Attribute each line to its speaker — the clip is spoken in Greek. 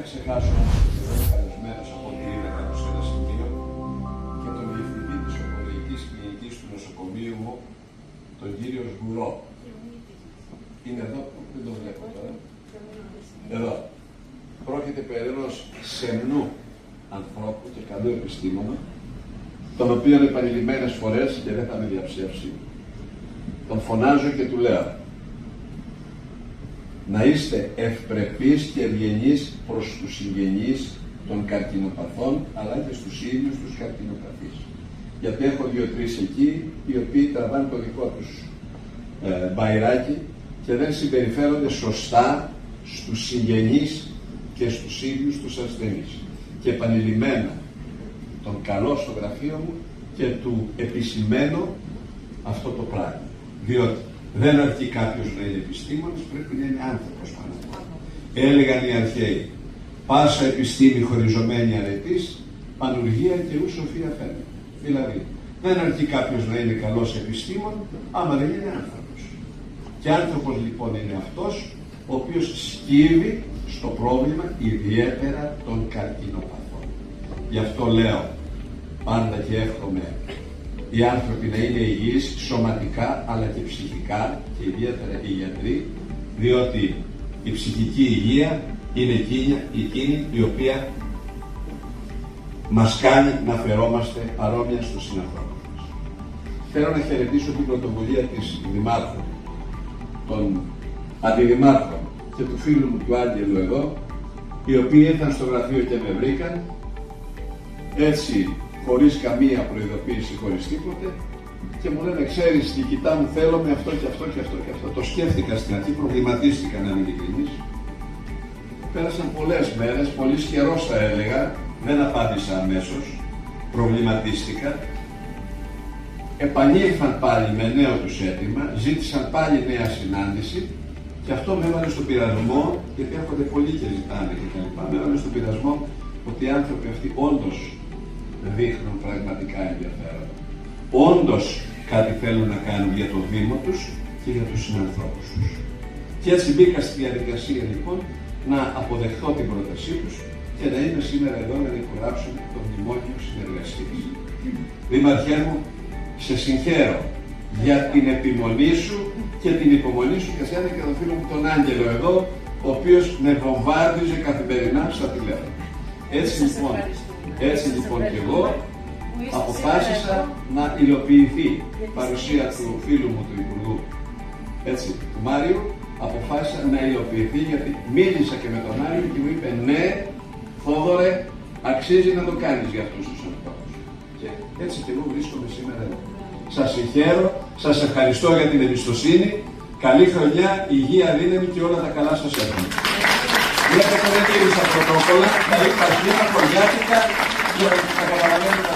Speaker 1: ξεχάσω καλεσμένος από ό,τι είδα κάτω σε ένα σημείο και τον διευθυντή της ογκολογικής κλινικής του νοσοκομείου μου, τον κύριο Σγουρό. Είναι εδώ, δεν τον βλέπω τώρα. Εδώ. Πρόκειται περί ενός σεμνού ανθρώπου και καλού επιστήμονα, τον οποίον επανειλημμένες φορές, και δεν θα με διαψεύσει, τον φωνάζω και του λέω: να είστε ευπρεπείς και ευγενείς προς τους συγγενείς των καρκινοπαθών, αλλά και στους ίδιους τους καρκινοπαθείς. Γιατί έχω 2-3 εκεί, οι οποίοι τραβάνε το δικό τους μπαϊράκι και δεν συμπεριφέρονται σωστά στους συγγενείς και στους ίδιους τους ασθενείς. Και επανειλημμένα τον καλώ στο γραφείο μου και του επισημαίνω αυτό το πράγμα. Διότι δεν αρκεί κάποιος να είναι επιστήμονας, πρέπει να είναι άνθρωπος πάνω από όλα. Έλεγαν οι αρχαίοι: πάσα επιστήμη χωριζωμένη αρετής, πανουργία και ου σοφία φαίνεται. Δηλαδή, δεν αρκεί κάποιος να είναι καλός επιστήμον, άμα δεν είναι άνθρωπος. Και άνθρωπος λοιπόν είναι αυτός ο οποίος σκύβει στο πρόβλημα ιδιαίτερα των καρκινοπαθών. Γι' αυτό λέω πάντα και εύχομαι οι άνθρωποι να είναι υγιείς σωματικά αλλά και ψυχικά, και ιδιαίτερα οι γιατροί, διότι η ψυχική υγεία είναι εκείνη η οποία μας κάνει να φερόμαστε παρόμοια στους συνανθρώπους μας. Θέλω να χαιρετήσω την πρωτοβουλία της Δημάρχου, των Αντιδημάρχων και του φίλου μου του Άγγελου εδώ, οι οποίοι ήρθαν στο γραφείο και με βρήκαν έτσι, χωρίς καμία προειδοποίηση, χωρίς τίποτε, και μου λένε: ξέρεις, διοικητά μου, θέλω με αυτό και αυτό και αυτό και αυτό. Το σκέφτηκα στην αρχή, προβληματίστηκα να είμαι ειλικρινής. Πέρασαν πολλές μέρες, πολύ καιρός θα έλεγα, δεν απάντησα αμέσως, προβληματίστηκα. Επανήλθαν πάλι με νέο τους αίτημα, ζήτησαν πάλι νέα συνάντηση, και αυτό με έβαλε στον πειρασμό, γιατί έρχονται πολλοί και ζητάνε κτλ. Με έβαλε στον πειρασμό ότι οι άνθρωποι αυτοί όντως δείχνουν πραγματικά ενδιαφέρον. Όντως κάτι θέλουν να κάνουν για το βήμα τους και για τους συνανθρώπους τους. Και έτσι μπήκα στη διαδικασία λοιπόν να αποδεχθώ την πρότασή τους και να είμαι σήμερα εδώ να υπογράψουμε το μνημόνιο συνεργασίας. Δήμαρχέ μου, σε συγχαίρω για την επιμονή σου και την υπομονή σου, και σένα και τον φίλο μου τον Άγγελο εδώ, ο οποίος με βομβάρδιζε καθημερινά στα τηλέφωνα. Έτσι λοιπόν και εγώ αποφάσισα να υλοποιηθεί η παρουσία του φίλου μου του Υπουργού, έτσι, του Μάριου, αποφάσισα να υλοποιηθεί, γιατί μίλησα και με τον Μάριο και μου είπε: ναι, Θόδωρε, αξίζει να το κάνεις για αυτούς τους ανθρώπους. Και έτσι και εγώ βρίσκομαι σήμερα εδώ. Σας συγχαίρω, σας ευχαριστώ για την εμπιστοσύνη. Καλή χρονιά, υγεία, δύναμη και όλα τα καλά σας εύχομαι. Βλέπετε, δεν τήρησα πρωτόκολλα, δηλαδή τα χωρίατικα και τα καταλαβαίνω.